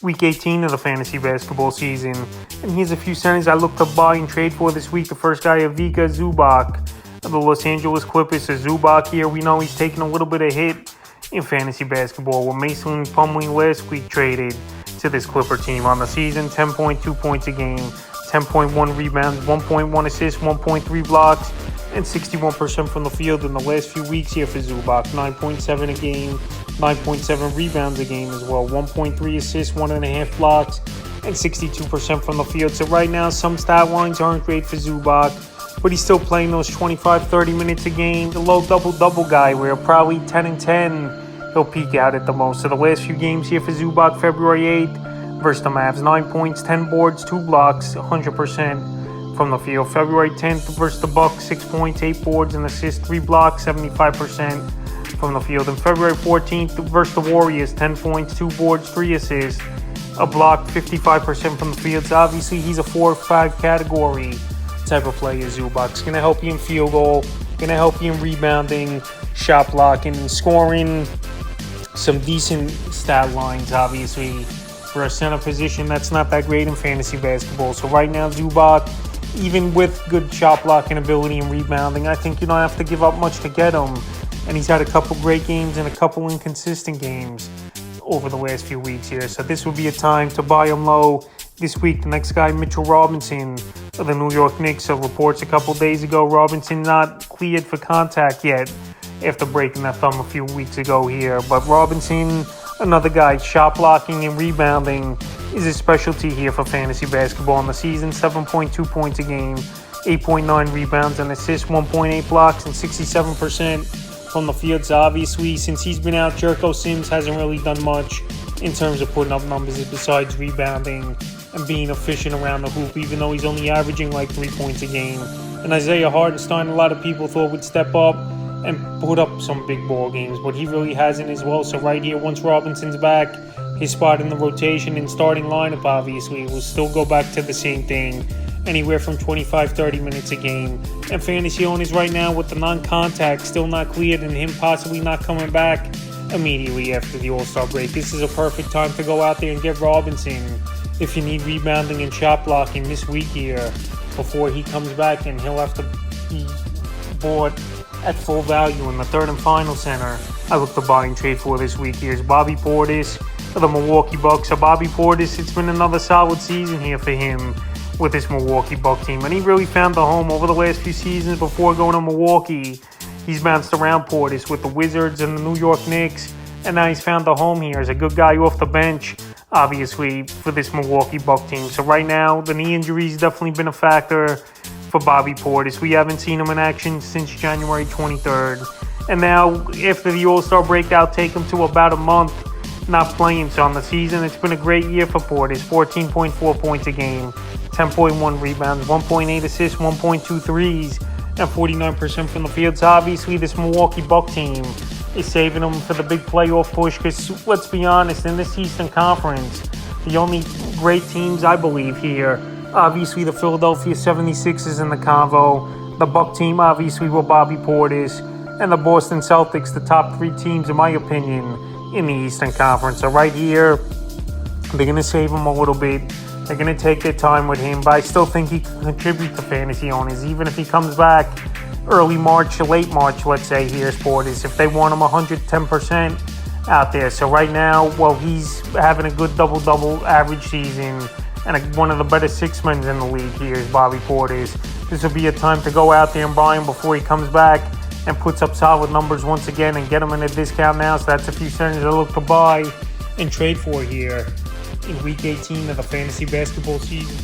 Week 18 of the fantasy basketball season. And here's a few centers I look to buy and trade for this week. The first guy, Ivica Zubac of the Los Angeles Clippers. So Zubac here, we know he's taking a little bit of hit in fantasy basketball. With Mason Plumlee last week traded to this Clipper team on the season. 10.2 points a game, 10.1 rebounds, 1.1 assists, 1.3 blocks, and 61% from the field in the last few weeks here for Zubac. 9.7 a game, 9.7 rebounds a game as well, 1.3 assists, 1.5 blocks, and 62% from the field. So right now, some stat lines aren't great for Zubac, but he's still playing those 25-30 minutes a game. The low double-double guy where probably 10 and 10 he'll peak out at the most. So the last few games here for Zubac, February 8th versus the Mavs, 9 points, 10 boards, 2 blocks, 100% from the field. February 10th versus the Bucks, 6 points, 8 boards, and assists, 3 blocks, 75% from the field. And February 14th versus the Warriors, 10 points, 2 boards, 3 assists, a block, 55% from the field. So obviously he's a 4 or 5 category type of player. Zubac's going to help you in field goal, going to help you in rebounding, shot blocking, and scoring. Some decent stat lines, obviously, for a center position that's not that great in fantasy basketball. So right now, Zubac, even with good shot blocking ability and rebounding, I think you don't have to give up much to get him. And he's had a couple great games and a couple inconsistent games over the last few weeks here. So this would be a time to buy him low this week. The next guy, Mitchell Robinson of the New York Knicks. So reports a couple days ago, Robinson not cleared for contact yet after breaking that thumb a few weeks ago here. But Robinson, another guy, shot blocking and rebounding is his specialty here for fantasy basketball in the season. 7.2 points a game, 8.9 rebounds and assists, 1.8 blocks, and 67% from the field. So obviously, since he's been out, Jerko Sims hasn't really done much in terms of putting up numbers besides rebounding and being efficient around the hoop, even though he's only averaging like 3 points a game. And Isaiah Hartenstein, a lot of people thought would step up and put up some big ball games, but he really hasn't as well. So right here, once Robinson's back, his spot in the rotation and starting lineup obviously will still go back to the same thing, anywhere from 25-30 minutes a game. And fantasy owners right now, with the non-contact still not cleared and him possibly not coming back immediately after the All-Star break, this is a perfect time to go out there and get Robinson if you need rebounding and shot blocking this week here before he comes back, and he'll have to be bought at full value. In the third and final center I look to buy and trade for this week here is Bobby Portis of the Milwaukee Bucks. So Bobby Portis, it's been another solid season here for him with this Milwaukee Buck team, and he really found the home over the last few seasons before going to Milwaukee. He's bounced around Portis with the Wizards and the New York Knicks, and now he's found the home here as a good guy off the bench, obviously, for this Milwaukee Buck team. So right now, the knee injury's definitely been a factor for Bobby Portis. We haven't seen him in action since January 23rd. And now, after the All-Star break, that'll take him to about a month not playing. So on the season, it's been a great year for Portis. 14.4 points a game, 10.1 rebounds, 1.8 assists, 1.2 threes, and 49% from the field. So obviously, this Milwaukee Buck team is saving them for the big playoff push, because let's be honest, in this Eastern Conference, the only great teams I believe here, obviously the Philadelphia 76ers in the convo, the Buck team obviously with Bobby Portis, and the Boston Celtics, the top 3 teams in my opinion in the Eastern Conference. So right here, they're going to save him a little bit. They're going to take their time with him, but I still think he can contribute to fantasy owners, even if he comes back early March, late March, let's say, here's Portis, if they want him 110% out there. So right now, well, he's having a good double-double average season and one of the better six-men in the league here is Bobby Portis. This will be a time to go out there and buy him before he comes back and puts up solid numbers once again and get him in a discount now. So that's a few centers I look to buy and trade for here in Week 18 of the fantasy basketball season.